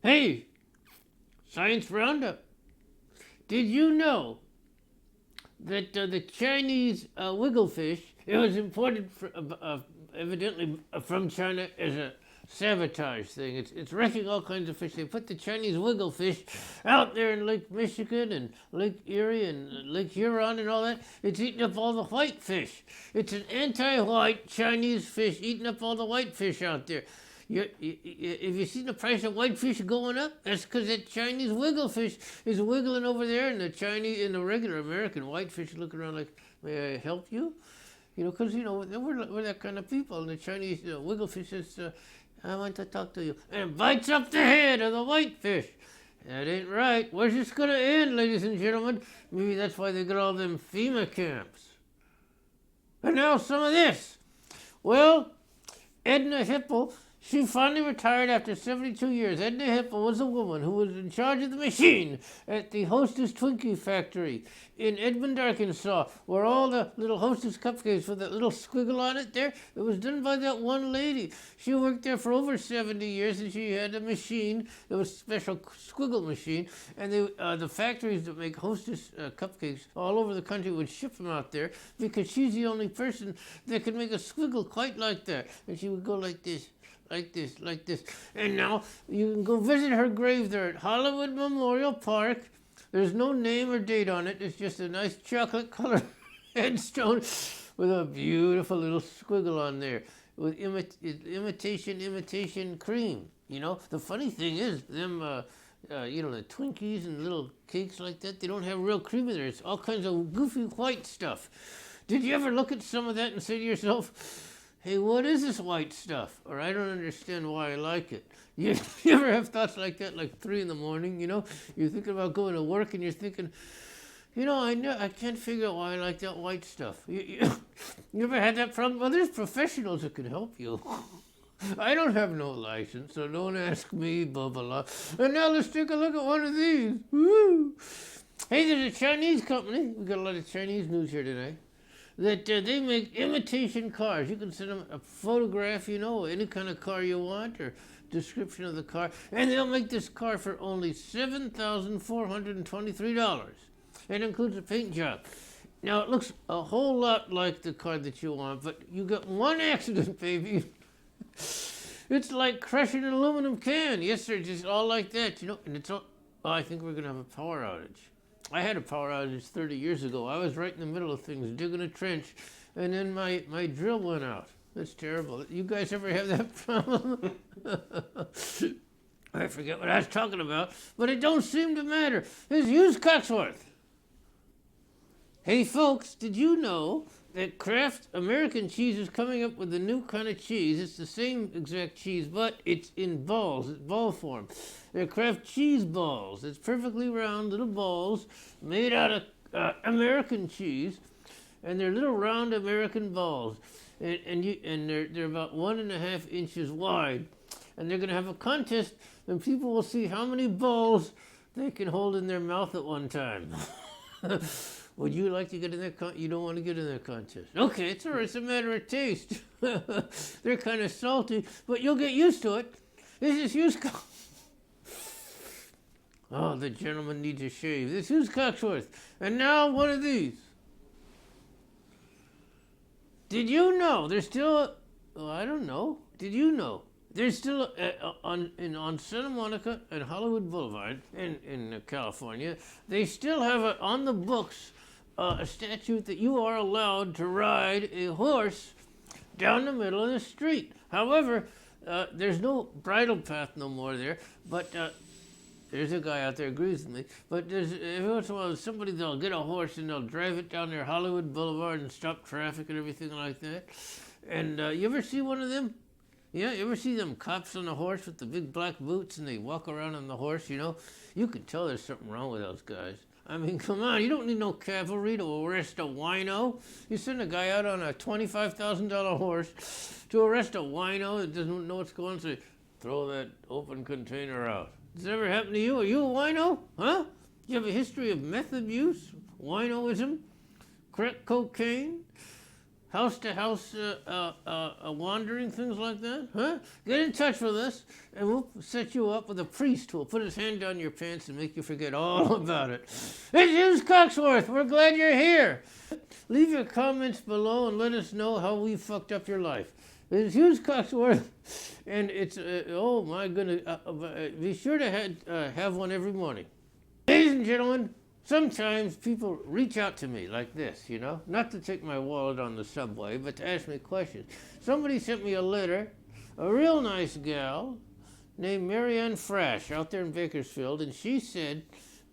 Hey, Science Roundup. Did you know that the Chinese wigglefish, it was imported evidently from China as a sabotage thing. It's wrecking all kinds of fish. They put the Chinese wigglefish out there in Lake Michigan and Lake Erie and Lake Huron and all that. It's eating up all the white fish. It's an anti-white Chinese fish eating up all the white fish out there. If you see the price of whitefish going up, that's because that Chinese wigglefish is wiggling over there, and the regular American whitefish looking around like, may I help you? Because we're that kind of people, and the Chinese wigglefish says, I want to talk to you, and bites up the head of the whitefish. That ain't right. Where's this gonna end, ladies and gentlemen? Maybe that's why they got all them FEMA camps. And now some of this. Well, Edna Hipple. She finally retired after 72 years. Edna Hipple was a woman who was in charge of the machine at the Hostess Twinkie factory in Edmond, Arkansas, where all the little Hostess cupcakes with that little squiggle on it there, it was done by that one lady. She worked there for over 70 years, and she had a machine, it was a special squiggle machine, and the factories that make Hostess cupcakes all over the country would ship them out there because she's the only person that could make a squiggle quite like that. And she would go like this. Like this. And now you can go visit her grave there at Hollywood Memorial Park. There's no name or date on it. It's just a nice chocolate colored headstone with a beautiful little squiggle on there with imitation cream. The funny thing is, them, the Twinkies and little cakes like that, they don't have real cream in there. It's all kinds of goofy white stuff. Did you ever look at some of that and say to yourself, hey, what is this white stuff? Or I don't understand why I like it. You ever have thoughts like that, like 3 in the morning, You're thinking about going to work and you're thinking, I can't figure out why I like that white stuff. You ever had that problem? Well, there's professionals that can help you. I don't have no license, so don't ask me, blah, blah, blah. And now let's take a look at one of these. Woo! Hey, there's a Chinese company. We got a lot of Chinese news here today. That they make imitation cars. You can send them a photograph, any kind of car you want, or description of the car, and they'll make this car for only $7,423. It includes a paint job. Now, it looks a whole lot like the car that you want, but you got one accident, baby. It's like crushing an aluminum can. Yes, sir, just all like that, and it's all, I think we're going to have a power outage. I had a power outage 30 years ago. I was right in the middle of things, digging a trench, and then my drill went out. That's terrible. You guys ever have that problem? I forget what I was talking about, but it don't seem to matter. It's Hughes Cotsworth. Hey, folks, did you know that Kraft American cheese is coming up with a new kind of cheese? It's the same exact cheese, but it's in balls. It's ball form. They're Kraft cheese balls. It's perfectly round little balls made out of American cheese, and they're little round American balls, and they're about 1.5 inches wide, and they're going to have a contest, and people will see how many balls they can hold in their mouth at one time. Would you like to get in that You don't want to get in that contest. Okay, it's all right. It's a matter of taste. They're kind of salty, but you'll get used to it. This is Hughes Oh, the gentleman needs a shave. This is Cotsworth. And now one of these. Did you know there's still I don't know. Did you know there's still on Santa Monica and Hollywood Boulevard in California, they still have on the books a statute that you are allowed to ride a horse down the middle of the street. However, there's no bridle path no more there, but there's a guy out there agrees with me, but there's every once in a while somebody, they'll get a horse and they'll drive it down there Hollywood Boulevard and stop traffic and everything like that. And you ever see one of them? Yeah, you ever see them cops on a horse with the big black boots and they walk around on the horse, You can tell there's something wrong with those guys. I mean, come on, you don't need no cavalry to arrest a wino. You send a guy out on a $25,000 horse to arrest a wino that doesn't know what's going on, so throw that open container out. Does it ever happen to you? Are you a wino? Huh? Do you have a history of meth abuse? Winoism? Crack cocaine? house to house wandering, things like that? Huh? Get in touch with us, and we'll set you up with a priest who will put his hand down your pants and make you forget all about it. It's Hughes Coxworth. We're glad you're here. Leave your comments below and let us know how we fucked up your life. It's Hughes Coxworth, and it's, oh my goodness, be sure to have one every morning. Ladies and gentlemen, sometimes people reach out to me like this, you know, not to take my wallet on the subway, but to ask me questions. Somebody sent me a letter, a real nice gal named Marianne Frash out there in Bakersfield, and she said,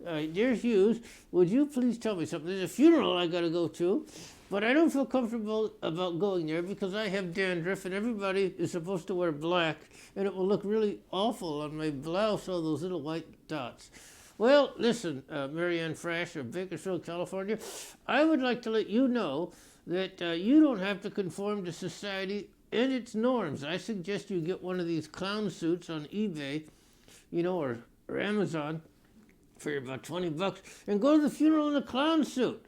Dear Hughes, would you please tell me something? There's a funeral I got to go to, but I don't feel comfortable about going there because I have dandruff and everybody is supposed to wear black, and it will look really awful on my blouse, all those little white dots. Well, listen, Marianne Frash of Bakersfield, California, I would like to let you know that you don't have to conform to society and its norms. I suggest you get one of these clown suits on eBay, you know, or Amazon for about $20 and go to the funeral in a clown suit.